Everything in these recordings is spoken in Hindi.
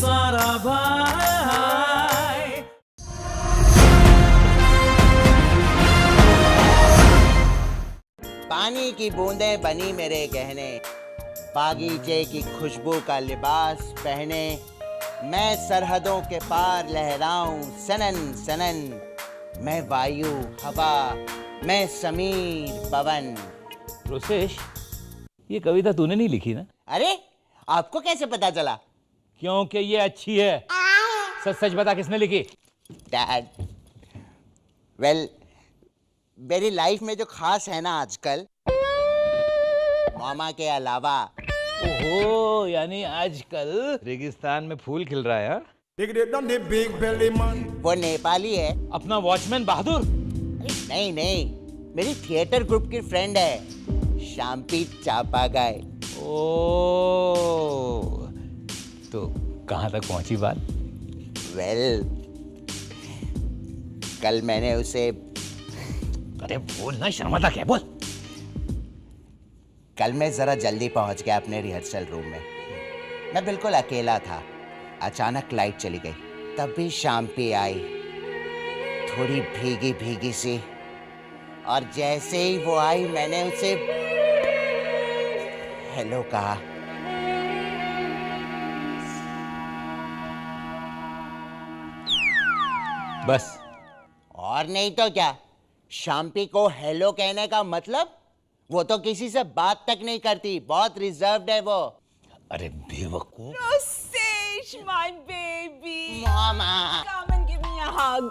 सारा भाई। पानी की बूंदें बनी मेरे गहने, बागीचे की खुशबू का लिबास पहने, मैं सरहदों के पार लहराऊं सनन सनन, मैं वायु हवा, मैं समीर पवन। रोसेश, ये कविता तूने नहीं लिखी ना? अरे आपको कैसे पता चला? क्योंकि ये अच्छी है। सच सच बता, किसने लिखी? डैड, वेल मेरी लाइफ में जो खास है ना आजकल, मामा के अलावा। ओहो, यानी आजकल रेगिस्तान में फूल खिल रहा है, हाँ? वो नेपाली है। अपना वॉचमैन बहादुर? नहीं नहीं, मेरी थिएटर ग्रुप की फ्रेंड है, शाम्पी चापागाय। ओ, तो कहाँ तक पहुंची बात? वेल, कल मैंने उसे। अरे बोल ना, शर्माता क्या, बोल। कल मैं जरा जल्दी पहुंच गया अपने रिहर्सल रूम में। मैं बिल्कुल अकेला था। अचानक लाइट चली गई, तब भी शाम्पी आई, थोड़ी भीगी भीगी सी, और जैसे ही वो आई मैंने उसे हेलो कहा। बस? और नहीं तो क्या। शाम्पी को हेलो कहने का मतलब, वो तो किसी से बात तक नहीं करती, बहुत रिजर्व्ड है वो। अरे बेवकूफ। Rosesh, my baby. Mama, Come and give me a hug.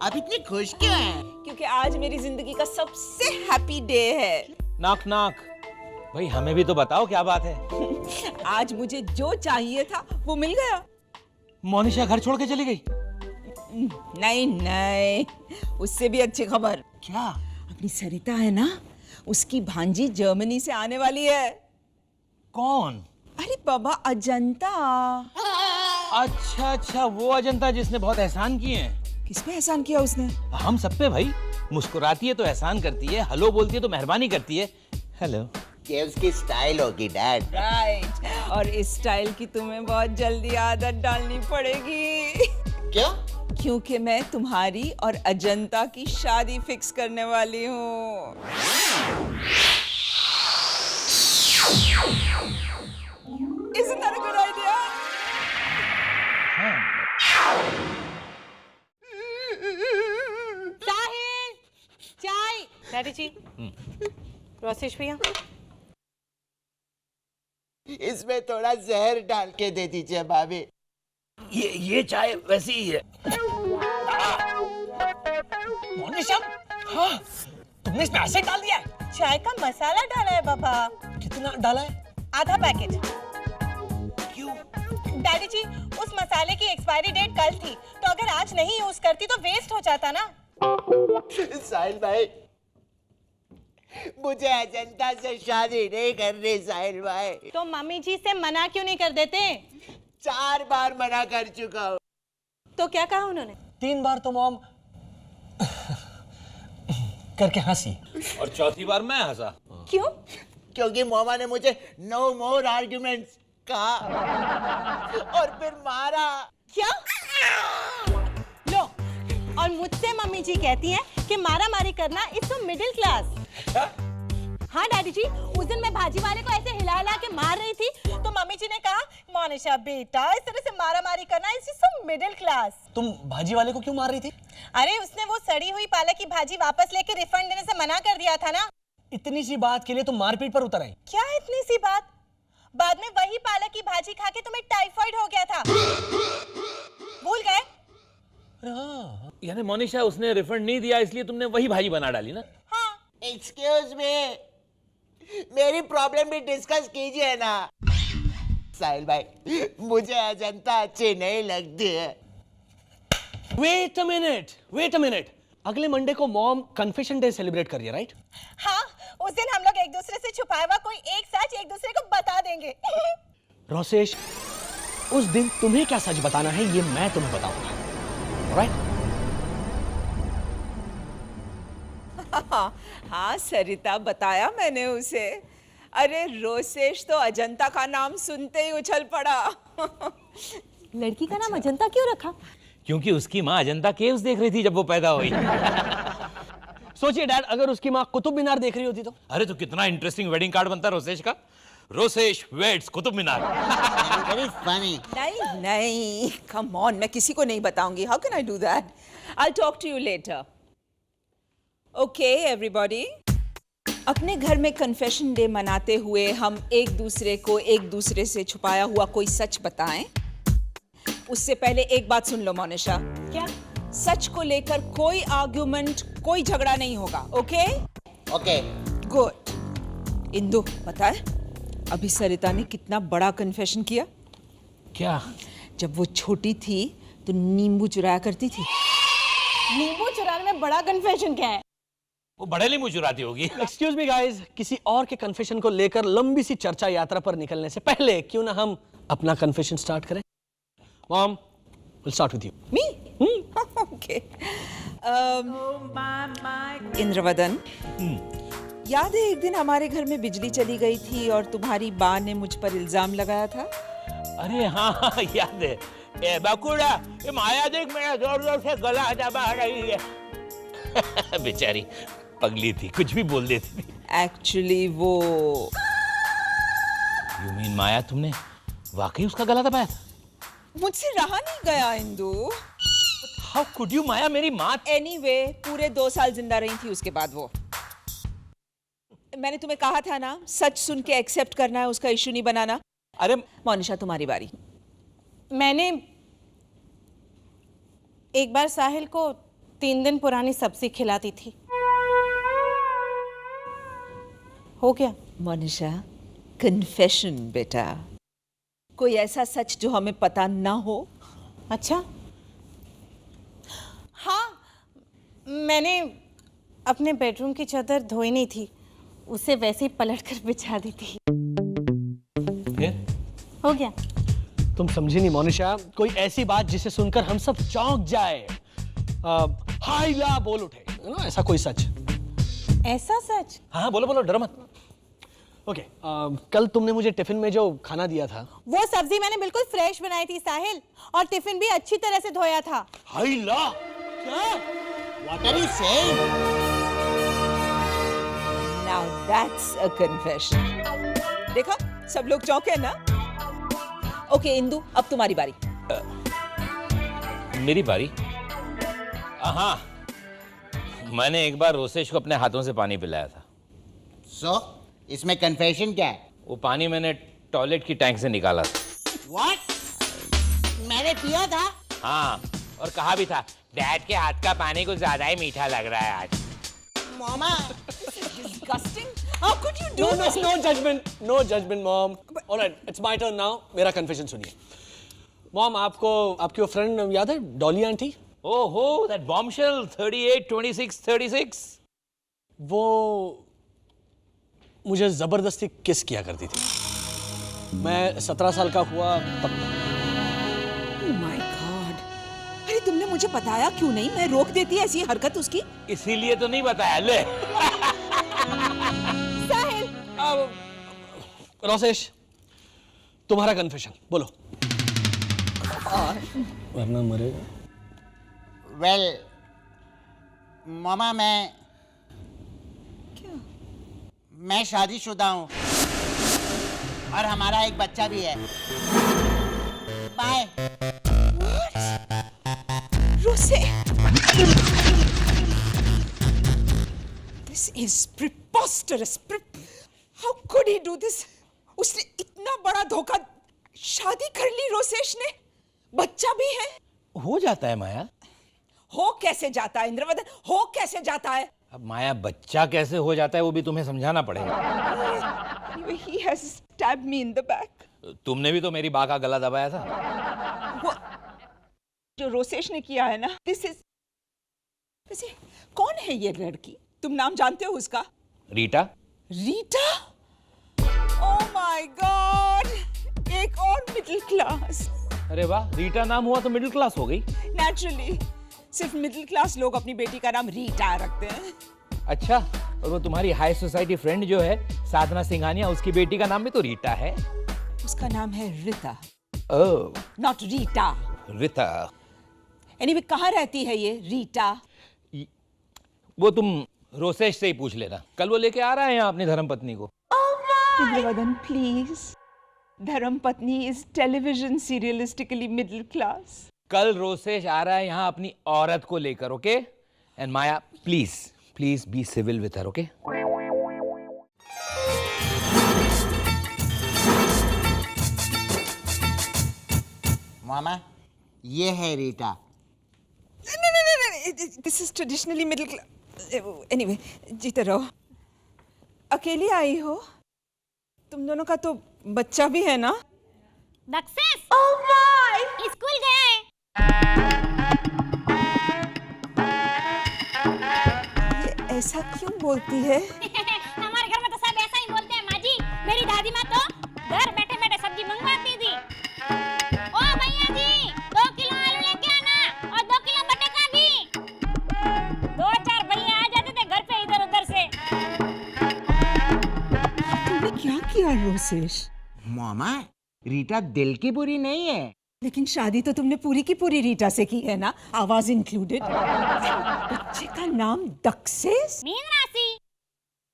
आप इतनी खुश क्यों हैं? क्योंकि आज मेरी जिंदगी का सबसे हैप्पी डे है। नाक नाक, भाई हमें भी तो बताओ क्या बात है। आज मुझे जो चाहिए था वो मिल गया। मोनिशा घर छोड़ के चली गई? नहीं नहीं, उससे भी अच्छी खबर। क्या? अपनी सरिता है ना, उसकी भांजी जर्मनी से आने वाली है। कौन? अरे बाबा, अजंता। अच्छा अच्छा, वो अजंता जिसने बहुत एहसान किए हैं। किस पे एहसान किया उसने? हम सब पे भाई। मुस्कुराती है तो एहसान करती है, हेलो बोलती है तो मेहरबानी करती है। हेलो। ये उसकी स्टाइल होगी डैड। राइट, और इस स्टाइल की तुम्हें बहुत जल्दी आदत डालनी पड़ेगी। क्यों? क्योंकि मैं तुम्हारी और अजंता की शादी फिक्स करने वाली हूँ। Isn't that a good idea? साहिल, चाय। डैडी जी, रोसेश भैया। इसमें थोड़ा जहर डाल के दे दीजिए भाभी। ये चाय वैसी ही है। मोनिशा, हाँ, तुमने इसमें एसिड डाल दिया है? चाय का मसाला डाला है बाबा। कितना डाला है? आधा पैकेट। क्यों? डैडी जी, उस मसाले की एक्सपायरी डेट कल थी, तो अगर आज नहीं यूज करती तो वेस्ट हो जाता ना। साहिल भाई, मुझे अजंता से शादी नहीं करनी साहिल भाई। तो मम्मी जी से मना क्यों नहीं कर देते? 4 बार मना कर चुका हूँ। तो क्या कहा उन्होंने? 3 बार तो मॉम करके हंसी, और चौथी बार मैं हंसा। क्यों? क्योंकि मामा ने मुझे नो मोर आर्ग्यूमेंट्स कहा और फिर मारा। क्या? लो, और मुझसे मम्मी जी कहती हैं कि मारा मारी करना इट्स अ मिडिल क्लास। हाँ डैडी जी, उस दिन मैं भाजी वाले को ऐसे हिला हिला के मार रही थी, तो मम्मी जी ने कहा, मोनिशा बेटा, इस तरह से मारा मारी करना इट्स अ मिडिल क्लास। तुम भाजी वाले को क्यों मार रही थी? अरे उसने वो सड़ी हुई पालक की भाजी वापस लेके रिफंड देने से मना कर दिया था ना। इतनी सी बात के लिए तुम मारपीट पर उतर आई? क्या इतनी सी बात? बाद में वही पालक की भाजी खा के तुम्हें टाइफाइड हो गया था, भूल गए? यानी मोनिशा, उसने रिफंड नहीं दिया इसलिए तुमने वही भाजी बना डाली ना? हाँ। एक्सक्यूज मी, मेरी प्रॉब्लम भी डिस्कस कीजिए ना। साहिल भाई, मुझे अजंता अच्छी नहीं लगती है। वेट अ मिनट, अगले मंडे को मॉम कन्फेशन डे सेलिब्रेट कर रही है, राइट? हाँ, उस दिन हम लोग एक दूसरे से छुपाया हुआ कोई एक सच एक दूसरे को बता देंगे। रोसेश, उस दिन तुम्हें क्या सच बताना है ये मैं तुम्हें बताऊंगा, राइट? हाँ सरिता, बताया मैंने उसे। अरे रोसेश तो अजंता का नाम सुनते ही उछल पड़ा। लड़की का नाम अजंता क्यों रखा? क्योंकि उसकी माँ अजंता केव्स देख रही थी जब वो पैदा हुई। सोचिए डैड, अगर उसकी माँ कुतुब मीनार देख रही होती तो? अरे तो कितना इंटरेस्टिंग वेडिंग कार्ड बनता रोसेश का। Rosesh weds Qutub Minar. Very funny. नहीं नहीं, कम ऑन, मैं किसी को नहीं बताऊंगी। How can I do that? I will talk to you later. Okay everybody, अपने घर में कन्फेशन डे मनाते हुए हम एक दूसरे से छुपाया हुआ कोई सच बताएं। उससे पहले एक बात सुन लो मोनिशा। क्या? सच को लेकर कोई आर्गुमेंट, कोई झगड़ा नहीं होगा। Okay okay. गुड। इंदु बताए, अभी सरिता ने कितना बड़ा कन्फेशन किया? क्या? जब वो छोटी थी तो नींबू चुराया करती थी। नींबू चुराने में बड़ा कन्फेशन क्या है? वो बड़े नींबू चुराती होगी। एक्सक्यूज मी गाइस, किसी और के कन्फेशन को लेकर लंबी सी चर्चा यात्रा पर निकलने से पहले क्यों ना हम अपना कन्फेशन स्टार्ट करें? Mom, will start with you. Me? Okay. Indravadan, याद है एक दिन हमारे घर में बिजली चली गई थी और तुम्हारी माँ ने मुझ पर इल्जाम लगाया था? अरे हाँ, याद है। ए बकुड़ा, ये माया देख मेरा जोर-जोर से गला दबा रही है। बेचारी पगली थी, कुछ भी बोल देती थी। एक्चुअली वो You mean माया, तुमने वाकई उसका गला दबाया था? मुझसे रहा नहीं गया इंदु। How could you, माया मेरी माँ। एनीवे, पूरे 2 साल जिंदा रही थी उसके बाद वो। मैंने तुम्हें कहा था ना, सच सुन के एक्सेप्ट करना है, उसका इशू नहीं बनाना। अरे मोनिशा तुम्हारी बारी। मैंने एक बार साहिल को 3 दिन पुरानी सब्जी खिलाती थी। हो गया। मोनिशा, कन्फेशन बेटा। कोई ऐसा सच जो हमें पता ना हो? अच्छा, हाँ, मैंने अपने बेडरूम की चादर धोई नहीं थी, उसे वैसे ही पलट कर बिछा दी थी। फिर? हो गया। तुम समझी नहीं मोनिशा, कोई ऐसी बात जिसे सुनकर हम सब चौंक जाए, हाय ला बोल उठे, ऐसा कोई सच। ऐसा सच? हाँ बोलो बोलो, डरो मत। ओके, कल तुमने मुझे टिफिन में जो खाना दिया था, वो सब्जी मैंने बिल्कुल फ्रेश बनाई थी साहिल, और टिफिन भी अच्छी तरह से धोया था। हाय ला, क्या? What are you saying? Now that's a confession. देखा, सब लोग चौंके ना? ओके इंदु, अब तुम्हारी बारी। मेरी बारी? हाँ, मैंने एक बार रोसेश को अपने हाथों से पानी पिलाया था। So, इसमें कन्फेशन क्या है? वो पानी मैंने टॉयलेट की टैंक से निकाला था। What? मैंने पिया था? हाँ, और कहा भी था, डैड के हाथ का पानी कुछ ज्यादा ही मीठा लग रहा है आज। मामा, Disgusting. How could you do this? No judgment, mom. All right, it's my turn now. मेरा कन्फेशन सुनिए। मॉम, आपको आपकी वो फ्रेंड याद है, डॉली आंटी? ओहो, that bombshell 38, 26, 36. वो मुझे जबरदस्ती किस किया करती थी। मैं 17 साल का हुआ तब। Oh my God. अरे तुमने मुझे बताया क्यों नहीं? मैं रोक देती ऐसी हरकत उसकी। इसीलिए तो नहीं बताया। ले साहिल, रोसेश, तुम्हारा कन्फेशन बोलो। वरना मरेगा। well, मामा मैं शादीशुदा हूँ और हमारा एक बच्चा भी है। Bye. Rose, this is preposterous. How could he do this? उसने इतना बड़ा धोखा। शादी कर ली रोसेश ने, बच्चा भी है। हो जाता है माया। हो कैसे जाता है इंद्रवदन? हो कैसे जाता है? अब माया, बच्चा कैसे हो जाता है वो भी तुम्हें समझाना पड़ेगा। Anyway, he has stabbed me in the back. तुमने भी तो मेरी बाँ का गला दबाया था। वो जो रोसेश ने किया है ना, this is... वैसे कौन है ये लड़की? तुम नाम जानते हो उसका? Rita. Rita? Oh my God! एक और मिडिल क्लास। अरे वाह, रीटा नाम हुआ तो मिडिल क्लास हो गई। Naturally, सिर्फ मिडिल क्लास लोग अपनी बेटी का नाम रीटा रखते हैं। अच्छा, और वो तुम्हारी हाई सोसाइटी फ्रेंड जो है साधना सिंघानिया, उसकी बेटी का नाम भी तो रीटा है। उसका नाम है रिता, ओह, नॉट रीटा। रीता। एनीवे, कहाँ रहती है ये रीटा? वो तुम रोसेश से ही पूछ लेना, कल वो लेके आ रहा है यहाँ अपनी धर्मपत्नी को। इंद्रवदन प्लीज, धर्मपत्नी इज टेलीविजन सीरियलिस्टिकली मिडिल क्लास। कल रोसेश आ रहा है यहाँ अपनी औरत को लेकर, okay? And Maya, please please be civil with her, okay? मामा, ये है Rita. This is traditionally middle class. Anyway, जीते रहो। अकेली आई हो? तुम दोनों का तो बच्चा भी है ना? दक्सेस स्कूल गया है। ये ऐसा क्यों बोलती है? हमारे घर में तो सब ऐसा ही बोलते हैं माँ जी। मेरी दादी माँ तो घर बैठे बैठे सब्जी मंगवाती थी। ओ भैया जी, 2 किलो आलू लेके आना और 2 किलो बटेका भी। 2-4 भैया आ जाते थे घर पे इधर उधर से। तुमने क्या किया रोसेश? मामा, रीटा दिल की बुरी नहीं है। लेकिन शादी तो तुमने पूरी की पूरी रीटा से की है ना, आवाज इंक्लूडेड। बच्चे का नाम दक्सेस? मीन राशि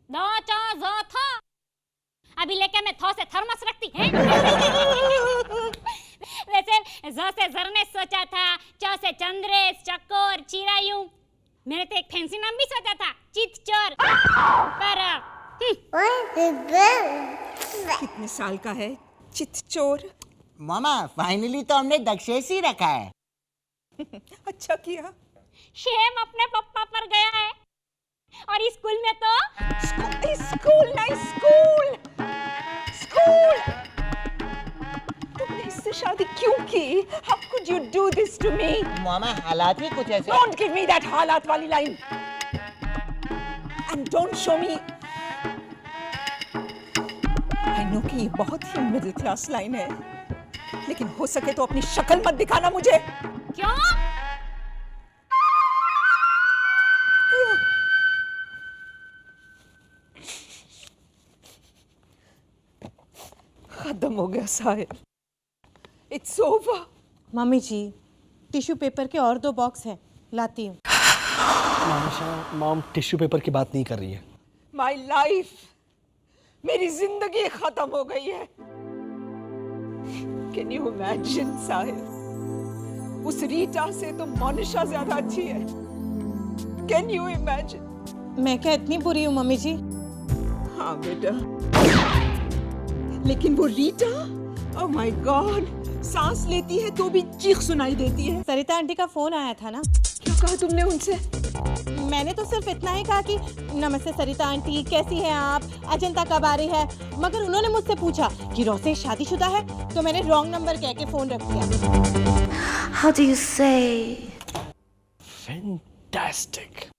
2 4 2 था। अभी लेके मैं थौ से थर्मस रखती है। वैसे ज से जरने सोचा था, च से चंद्रेश, चकोर, चिरायू। मैंने तो एक फैंसी नाम भी सोचा था, चितचोर। पर कितने साल का है चितचोर? मामा, फाइनली तो हमने दक्षेश ही रखा है। अच्छा किया। शेम अपने पप्पा पर गया है। और इस स्कूल में तो स्कूल नहीं, स्कूल स्कूल। तुमने इससे शादी क्यों की? How could you do this to me? मामा, हालात ही कुछ ऐसे। Don't give me that हालात वाली line. And don't show me। I know कि ये बहुत ही मिडिल क्लास लाइन है, लेकिन हो सके तो अपनी शक्ल मत दिखाना मुझे। क्यों? खत्म हो गया Sahil. It's over। Mummy ji, tissue paper के और 2 बॉक्स हैं, लाती हूँ। मॉम टिश्यू पेपर की बात नहीं कर रही है। My life, मेरी जिंदगी खत्म हो गई है। Can you imagine साहिल? उस रीटा से तो मोनिशा ज्यादा अच्छी है। Can you imagine? मैं क्या इतनी बुरी हूँ मम्मी जी? हाँ बेटा, लेकिन वो रीटा, oh my God, सांस लेती है तो भी चीख सुनाई देती है। सरिता आंटी का फोन आया था ना? क्या कहा तुमने उनसे? मैंने तो सिर्फ इतना ही कहा कि नमस्ते सरिता आंटी, कैसी हैं आप, अजंता कब आ रही है। मगर उन्होंने मुझसे पूछा कि रोसेश शादीशुदा है, तो मैंने रॉन्ग नंबर कह के फोन रख दिया। How do you say? Fantastic,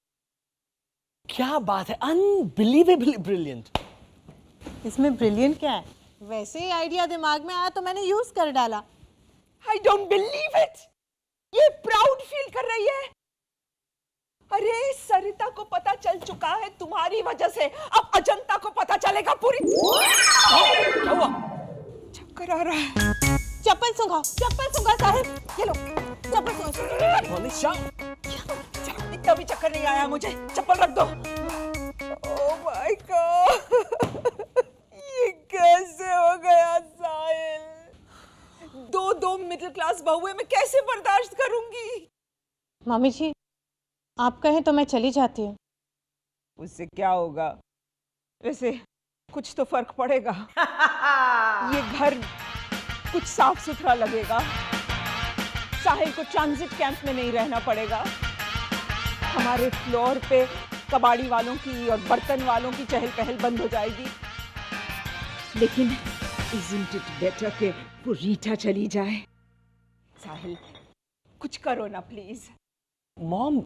क्या बात है, अनबिलीवेबली ब्रिलियंट। इसमें ब्रिलियंट क्या है? वैसे ही आइडिया दिमाग में आया तो मैंने यूज कर डाला। I don't believe it। ये प्राउड फील कर रही है। अरे सरिता को पता चल चुका है तुम्हारी वजह से, अब अजंता को पता चलेगा पूरी। क्या हुआ? चक्कर आ रहा है। चप्पल सूंघाओ साहिब, ये लो चप्पल सूंघाओ। मोनिशा, इतना भी चक्कर नहीं आया मुझे, चप्पल रख दो। ओह माय गॉड, ये कैसे हो गया साहिल? 2 मिडिल क्लास बहुएं मैं कैसे बर्दाश्त करूंगी? मम्मी जी, आप कहें तो मैं चली जाती हूँ। उससे क्या होगा? वैसे कुछ तो फर्क पड़ेगा। ये घर कुछ साफ सुथरा लगेगा, साहिल को ट्रांजिट कैंप में नहीं रहना पड़ेगा, हमारे फ्लोर पे कबाड़ी वालों की और बर्तन वालों की चहल पहल बंद हो जाएगी। लेकिन isn't it better कि वो रीटा चली जाए? साहिल, कुछ करो ना प्लीज। मॉम,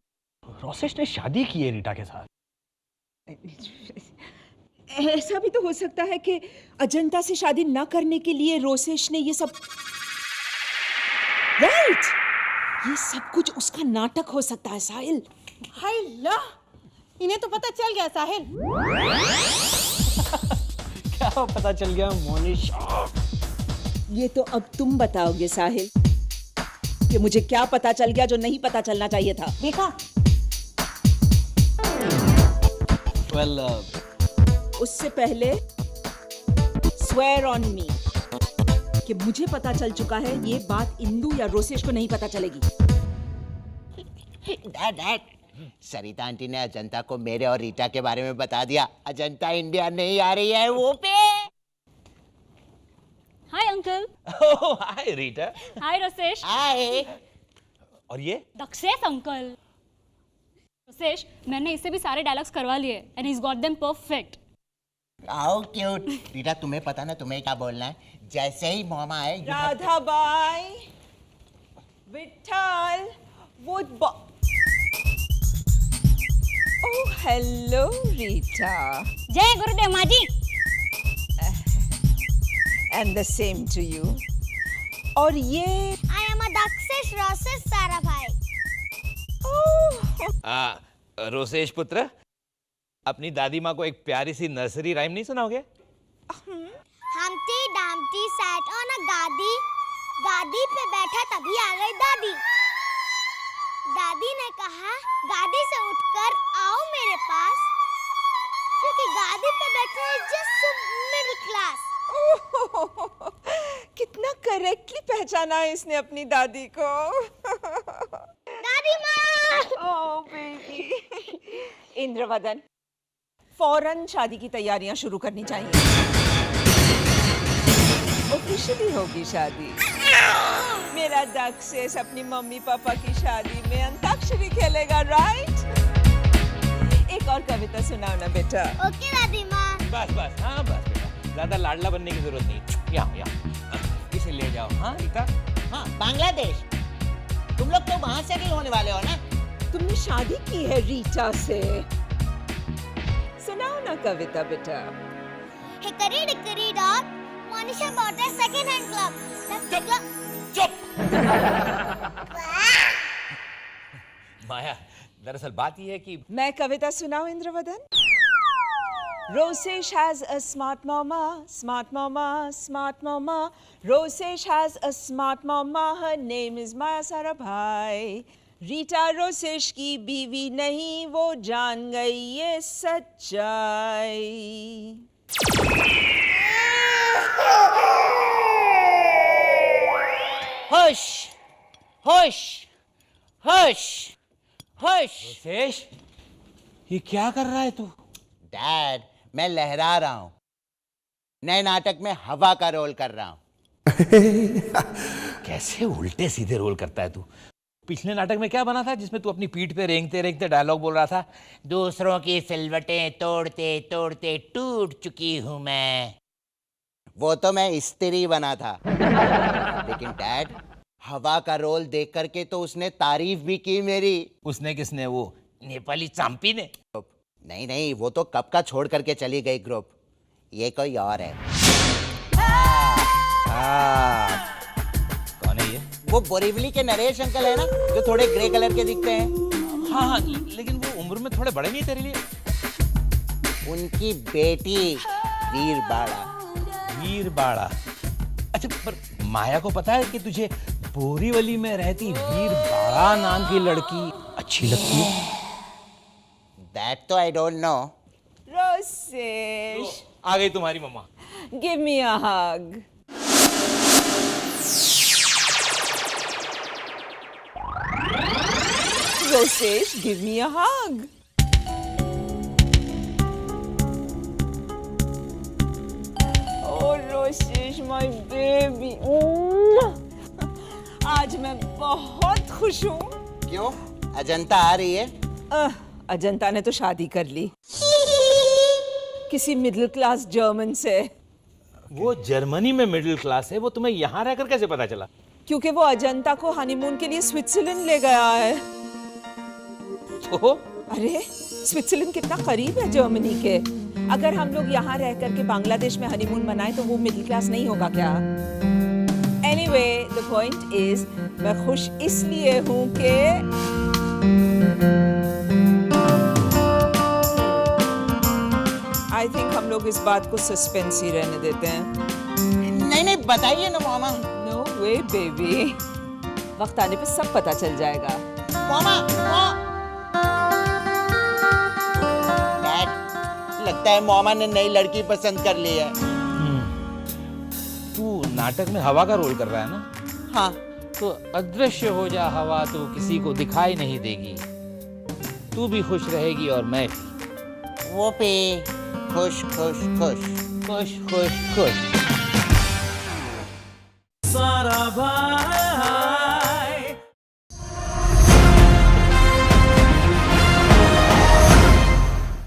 रोसेश ने शादी की है रीटा के साथ। ऐसा भी तो हो सकता है कि अजंता से शादी न करने के लिए रोसेश ने ये सब, राइट, ये सब कुछ उसका नाटक हो सकता है साहिल। हाय ला, इन्हें तो पता चल गया साहिल। क्या पता चल गया मोनिश? ये तो अब तुम बताओगे साहिल कि मुझे क्या पता चल गया जो नहीं पता चलना चाहिए था। देखा, वेल उससे पहले स्वेयर ऑन मी कि मुझे पता चल चुका है ये बात इंदु या रोसेश को नहीं पता चलेगी। डैड, सरिता आंटी ने अजंता को मेरे और रीटा के बारे में बता दिया। अजंता इंडिया नहीं आ रही है वो पे। Hi uncle. Oh hi Rita. Hi Rosesh. Hi. और ये दक्षेश अंकल। रोसेश, मैंने इससे भी सारे डायलॉग्स करवा लिए and he got them perfect. How cute. Rita तुम्हें पता ना तुम्हें क्या बोलना है? जैसे ही मामा आए Radha Bai, Vitthal, oh hello Rita. जय गुरुदेव माँ जी। And the same to you. और ये I am a Dakshish Rosesh सारा भाई। रोसेश पुत्र, अपनी दादी माँ को एक प्यारी सी नर्सरी राइम नहीं सुनाओगे? Humpty Dumpty sat on a गादी, गादी पे बैठा तभी आ गई दादी। दादी ने कहा गादी से उठकर आओ मेरे पास, क्योंकि गादी पे बैठे हैं जस्ट मिडिल क्लास। कितना करेक्टली पहचाना है इसने अपनी दादी को। दादी माँ। ओह बेबी। इंद्रवदन, फौरन शादी की तैयारियां शुरू करनी चाहिए। ऑफिशियली होगी शादी। मेरा दक्षेश अपनी मम्मी पापा की शादी में अंताक्षरी खेलेगा, राइट? एक और कविता सुनाओ ना बेटा। ओके दादी माँ। बस बस, हाँ बस बेटा, ज्यादा लाडला बनने की जरूरत नहीं। यहाँ इसे ले जाओ। हाँ रीता। हाँ, बांग्लादेश। तुम लोग तो वहां से नहीं होने वाले हो ना? तुमने शादी की है रीटा से। सुनाओ ना कविता बेटा। Hickory dickory dock, Monisha bought a second-hand club. The club. माया, दरअसल बात यह है कि मैं कविता सुनाऊं Indravadan? Rosesh has a smart mama, smart mama, smart mama. Rosesh has a smart mama, her name is Maya Sarabhai. Rita Rosesh की बीवी नहीं, वो जान गई ये सच्चाई। होश, होश, होश, होश। रोसेश, ये क्या कर रहा है तू? डैड, मैं लहरा रहा हूँ। नए नाटक में हवा का रोल कर रहा हूँ। कैसे उल्टे सीधे रोल करता है तू? पिछले नाटक में क्या बना था जिसमें तू अपनी पीठ पे रेंगते रेंगते डायलॉग बोल रहा था? दूसरों की सिलवटें तोड़ते तोड़ते टूट चुकी हूं मैं। वो तो मैं स्त्री बना था। लेकिन डैड, हवा का रोल देख करके तो उसने तारीफ भी की मेरी। उसने किसने? वो नेपाली चांपी ने? नहीं नहीं, वो तो कब का छोड़ करके चली गई ग्रुप। ये कोई और है। कौन है ये? वो बोरीवली के नरेश अंकल है ना, जो थोड़े ग्रे कलर के दिखते हैं। हाँ हाँ, लेकिन वो उम्र में थोड़े बड़े नहीं तेरे लिए? उनकी बेटी वीरबाड़ा। वीरबाड़ा? अच्छा, पर माया को पता है कि तुझे बोरीवली में रहती वीरबाड़ा नाम की लड़की अच्छी लगती है? That तो I don't know. रोसेश, आ गई तुम्हारी मम्मा। give me a hug. Rosesh, give me a hug. Oh, Rosesh, my baby. आज मैं बहुत खुश हूँ। क्यों? अजंता आ रही है? अजंता ने तो शादी कर ली किसी मिडिल क्लास जर्मन से। वो जर्मनी में मिडिल क्लास है, वो तुम्हें यहाँ रहकर कैसे पता चला? क्योंकि वो अजंता को हनीमून के लिए स्विट्जरलैंड ले गया है। तो? अरे स्विट्जरलैंड कितना करीब है जर्मनी के। अगर हम लोग यहाँ रह करके बांग्लादेश में हनीमून मनाए तो वो मिडिल क्लास नहीं होगा क्या? एनीवे, द पॉइंट इज, मैं खुश इसलिए हूँ कि लोग इस बात को सस्पेंस ही रहने देते हैं। नहीं बताइए ना मामा। नो वे बेबी, वक्त आने पे सब पता चल जाएगा। मामा डैड, लगता है मामा ने नई लड़की पसंद कर ली है। तू नाटक में हवा का रोल कर रहा है ना? हाँ। तो अदृश्य हो जा हवा, तो किसी को दिखाई नहीं देगी। तू भी खुश रहेगी और मैं भी। वो पे खुश खुश खुश खुश खुश खुश।